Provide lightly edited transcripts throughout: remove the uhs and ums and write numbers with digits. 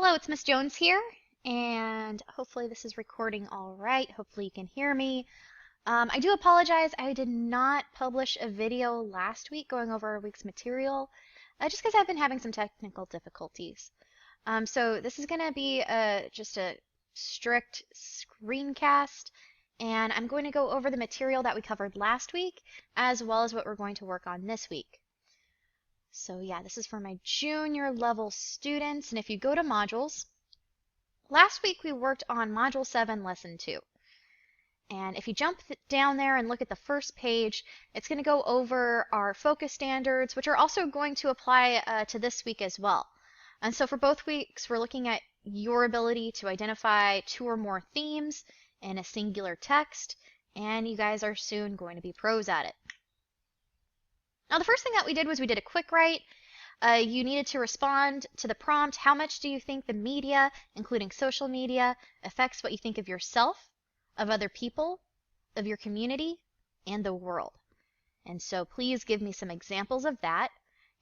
Hello, it's Miss Jones here, and hopefully this is recording all right. Hopefully you can hear me. I do apologize, I did not publish a video last week going over our week's material, just because I've been having some technical difficulties. So this is going to be just a strict screencast, and I'm going to go over the material that we covered last week, as well as what we're going to work on this week. So yeah, this is for my junior level students, and if you go to modules, last week we worked on Module 7, Lesson 2. And if you jump down there and look at the first page, it's going to go over our focus standards, which are also going to apply to this week as well. And so for both weeks, we're looking at your ability to identify 2 or more themes in a singular text, and you guys are soon going to be pros at it. Now, the first thing that we did was we did a quick write. You needed to respond to the prompt, how much do you think the media, including social media, affects what you think of yourself, of other people, of your community, and the world? And so please give me some examples of that.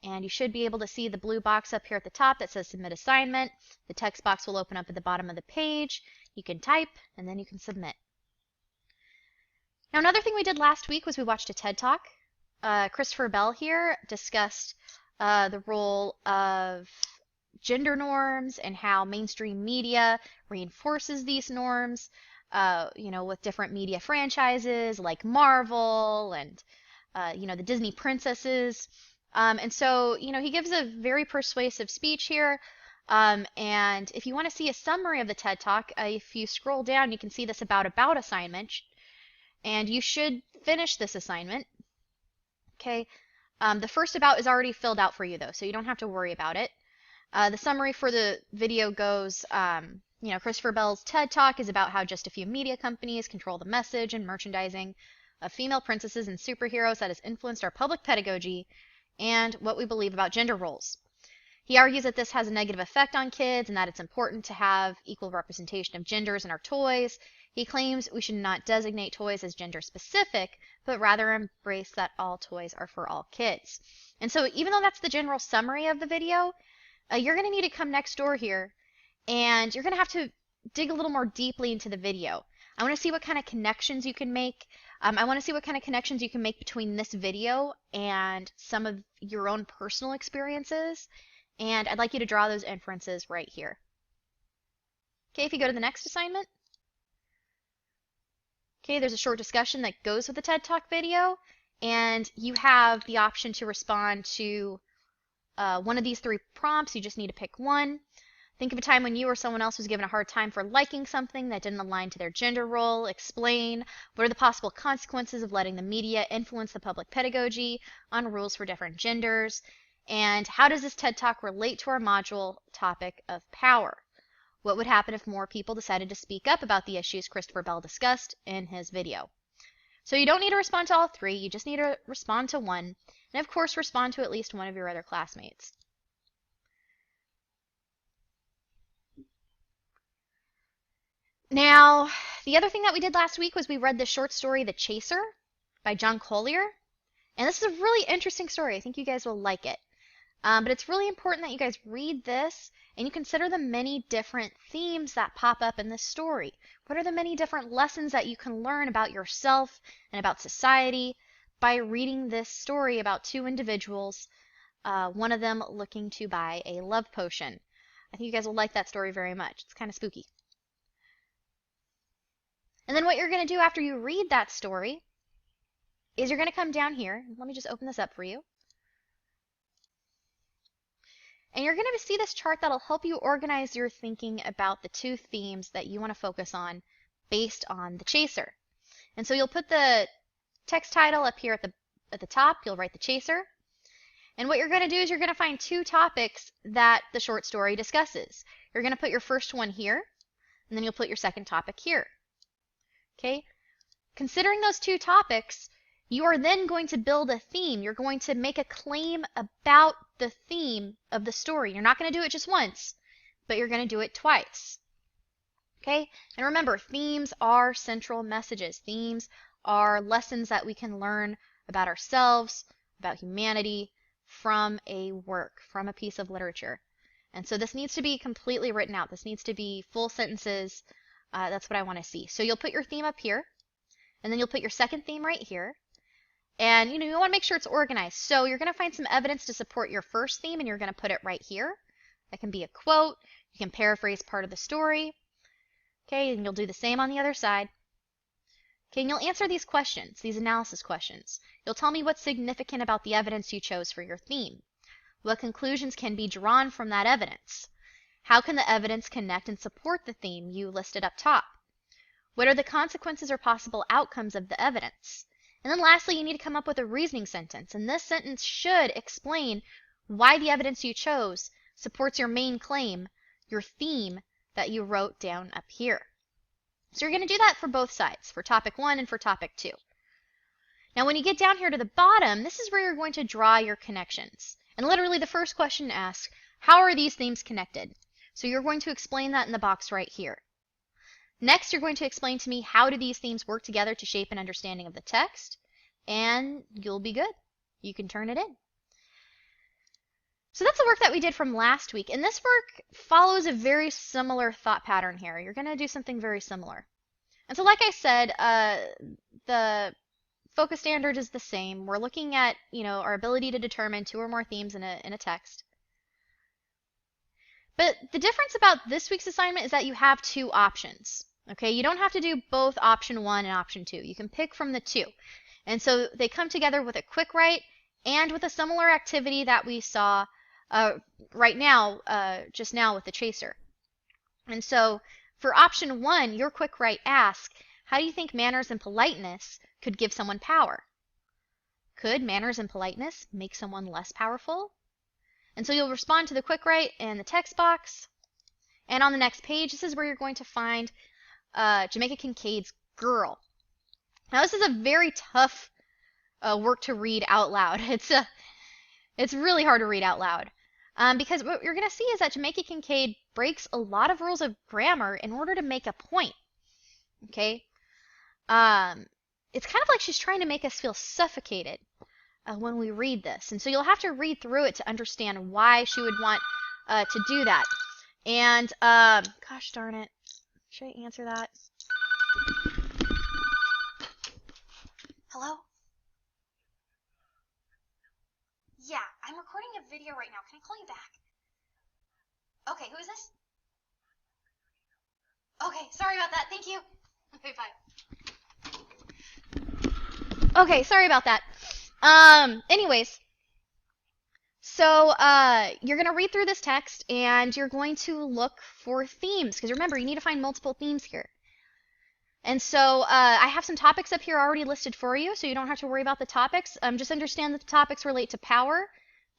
And you should be able to see the blue box up here at the top that says Submit Assignment. The text box will open up at the bottom of the page. You can type, and then you can submit. Now, another thing we did last week was we watched a TED Talk. Christopher Bell here discussed the role of gender norms and how mainstream media reinforces these norms, with different media franchises like Marvel and, the Disney princesses. And so, he gives a very persuasive speech here. And if you want to see a summary of the TED Talk, if you scroll down, you can see this about assignment. And you should finish this assignment. Okay, the first about is already filled out for you though, so you don't have to worry about it. The summary for the video goes, Christopher Bell's TED Talk is about how just a few media companies control the message and merchandising of female princesses and superheroes that has influenced our public pedagogy and what we believe about gender roles. He argues that this has a negative effect on kids and that it's important to have equal representation of genders in our toys. He claims we should not designate toys as gender specific, but rather embrace that all toys are for all kids. And so even though that's the general summary of the video, you're going to need to come next door here and you're going to have to dig a little more deeply into the video. I want to see what kind of connections you can make. I want to see what kind of connections you can make between this video and some of your own personal experiences. And I'd like you to draw those inferences right here. Okay, if you go to the next assignment. Okay, there's a short discussion that goes with the TED Talk video, and you have the option to respond to one of these 3 prompts. You just need to pick one. Think of a time when you or someone else was given a hard time for liking something that didn't align to their gender role. Explain what are the possible consequences of letting the media influence the public pedagogy on rules for different genders, and how does this TED Talk relate to our module topic of power? What would happen if more people decided to speak up about the issues Christopher Bell discussed in his video? So you don't need to respond to all 3, you just need to respond to one, and of course respond to at least one of your other classmates. Now, the other thing that we did last week was we read the short story The Chaser by John Collier, and this is a really interesting story. I think you guys will like it. But it's really important that you guys read this and you consider the many different themes that pop up in this story. What are the many different lessons that you can learn about yourself and about society by reading this story about 2 individuals, one of them looking to buy a love potion? I think you guys will like that story very much. It's kind of spooky. And then what you're going to do after you read that story is you're going to come down here. Let me just open this up for you. And you're going to see this chart that'll help you organize your thinking about the 2 themes that you want to focus on based on The Chaser. And so you'll put the text title up here at the top. You'll write The Chaser. And what you're going to do is you're going to find 2 topics that the short story discusses. You're going to put your first one here, and then you'll put your second topic here. Okay? Considering those 2 topics, you are then going to build a theme. You're going to make a claim about the theme of the story. You're not going to do it just once, but you're going to do it twice. Okay? And remember, themes are central messages. Themes are lessons that we can learn about ourselves, about humanity, from a work, from a piece of literature. And so this needs to be completely written out. This needs to be full sentences. That's what I want to see. So you'll put your theme up here, and then you'll put your second theme right here. And you want to make sure it's organized. So you're going to find some evidence to support your first theme, and you're going to put it right here. That can be a quote. You can paraphrase part of the story. Okay, and you'll do the same on the other side. Okay, and you'll answer these questions, these analysis questions. You'll tell me what's significant about the evidence you chose for your theme. What conclusions can be drawn from that evidence? How can the evidence connect and support the theme you listed up top? What are the consequences or possible outcomes of the evidence? And then lastly, you need to come up with a reasoning sentence. And this sentence should explain why the evidence you chose supports your main claim, your theme that you wrote down up here. So you're going to do that for both sides, for topic 1 and for topic 2. Now when you get down here to the bottom, this is where you're going to draw your connections. And literally the first question asks, how are these themes connected? So you're going to explain that in the box right here. Next, you're going to explain to me how do these themes work together to shape an understanding of the text, and you'll be good. You can turn it in. So that's the work that we did from last week, and this work follows a very similar thought pattern here. You're going to do something very similar. And so like I said, the focus standard is the same. We're looking at, our ability to determine 2 or more themes in a text. But the difference about this week's assignment is that you have 2 options. Okay, you don't have to do both option 1 and option 2. You can pick from the 2. And so they come together with a quick write and with a similar activity that we saw right now, just now with the chaser. And so for option 1, your quick write asks, how do you think manners and politeness could give someone power? Could manners and politeness make someone less powerful? And so you'll respond to the quick write in the text box. And on the next page, this is where you're going to find Jamaica Kincaid's Girl. Now this is a very tough work to read out loud. It's really hard to read out loud. Because what you're going to see is that Jamaica Kincaid breaks a lot of rules of grammar in order to make a point. Okay? It's kind of like she's trying to make us feel suffocated when we read this. And so you'll have to read through it to understand why she would want to do that. And, gosh darn it. Should I answer that? Hello? Yeah, I'm recording a video right now. Can I call you back? Okay, who is this? Okay, sorry about that. Thank you. Okay, bye. Okay, sorry about that. Anyways, so you're going to read through this text and you're going to look for themes, because remember, you need to find multiple themes here. And so I have some topics up here already listed for you, so you don't have to worry about the topics. Just understand that the topics relate to power,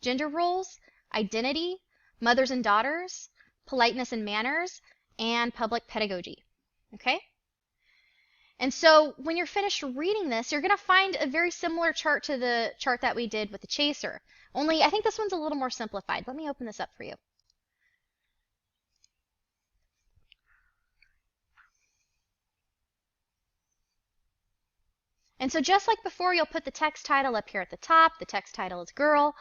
gender roles, identity, mothers and daughters, politeness and manners, and public pedagogy. Okay? And so when you're finished reading this, you're going to find a very similar chart to the chart that we did with the chaser. Only I think this one's a little more simplified. Let me open this up for you. And so just like before, you'll put the text title up here at the top. The text title is Girl.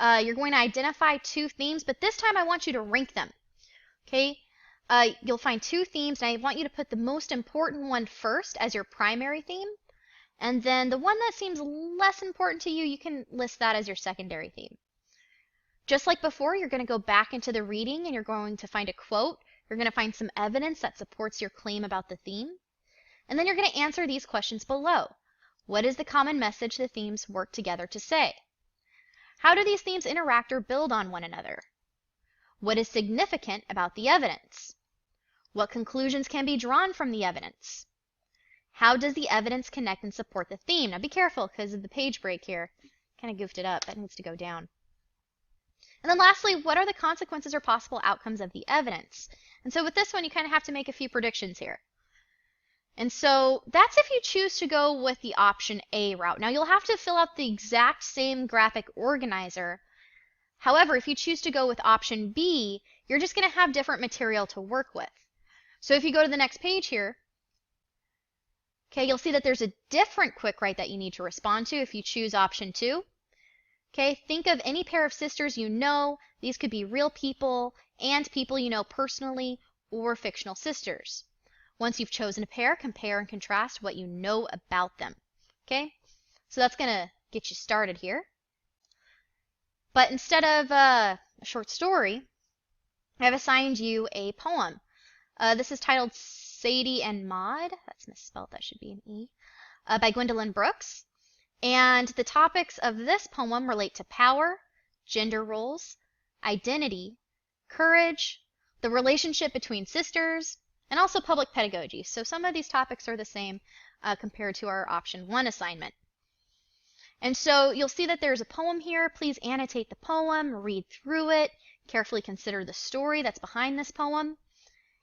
You're going to identify 2 themes, but this time I want you to rank them. Okay? You'll find 2 themes, and I want you to put the most important one first as your primary theme. And then the one that seems less important to you, you can list that as your secondary theme. Just like before, you're going to go back into the reading and you're going to find a quote. You're going to find some evidence that supports your claim about the theme. And then you're going to answer these questions below. What is the common message the themes work together to say? How do these themes interact or build on one another? What is significant about the evidence? What conclusions can be drawn from the evidence? How does the evidence connect and support the theme? Now be careful because of the page break here. Kind of goofed it up. That needs to go down. And then lastly, what are the consequences or possible outcomes of the evidence? And so with this one, you kind of have to make a few predictions here. And so that's if you choose to go with the option A route. Now you'll have to fill out the exact same graphic organizer. However, if you choose to go with option B, you're just going to have different material to work with. So if you go to the next page here, okay, you'll see that there's a different quick write that you need to respond to if you choose option 2. Okay, think of any pair of sisters you know. These could be real people, and people you know personally or fictional sisters. Once you've chosen a pair, compare and contrast what you know about them. Okay? So that's going to get you started here. But instead of a short story, I've assigned you a poem. This is titled Sadie and Maud. That's misspelled. That should be an E. By Gwendolyn Brooks. And the topics of this poem relate to power, gender roles, identity, courage, the relationship between sisters, and also public pedagogy. So some of these topics are the same compared to our option 1 assignment. And so you'll see that there's a poem here. Please annotate the poem, read through it, carefully consider the story that's behind this poem.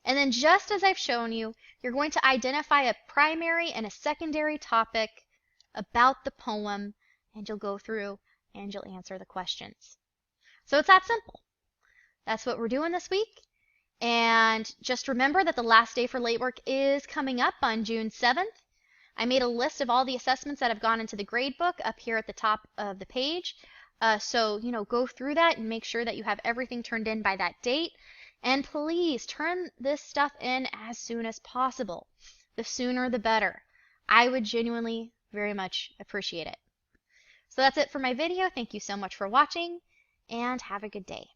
And then just as I've shown you, you're going to identify a primary and a secondary topic about the poem, and you'll go through and you'll answer the questions. So it's that simple. That's what we're doing this week. And just remember that the last day for late work is coming up on June 7th. I made a list of all the assessments that have gone into the gradebook up here at the top of the page. So, go through that and make sure that you have everything turned in by that date. And please turn this stuff in as soon as possible. The sooner the better. I would genuinely very much appreciate it. So that's it for my video. Thank you so much for watching, and have a good day.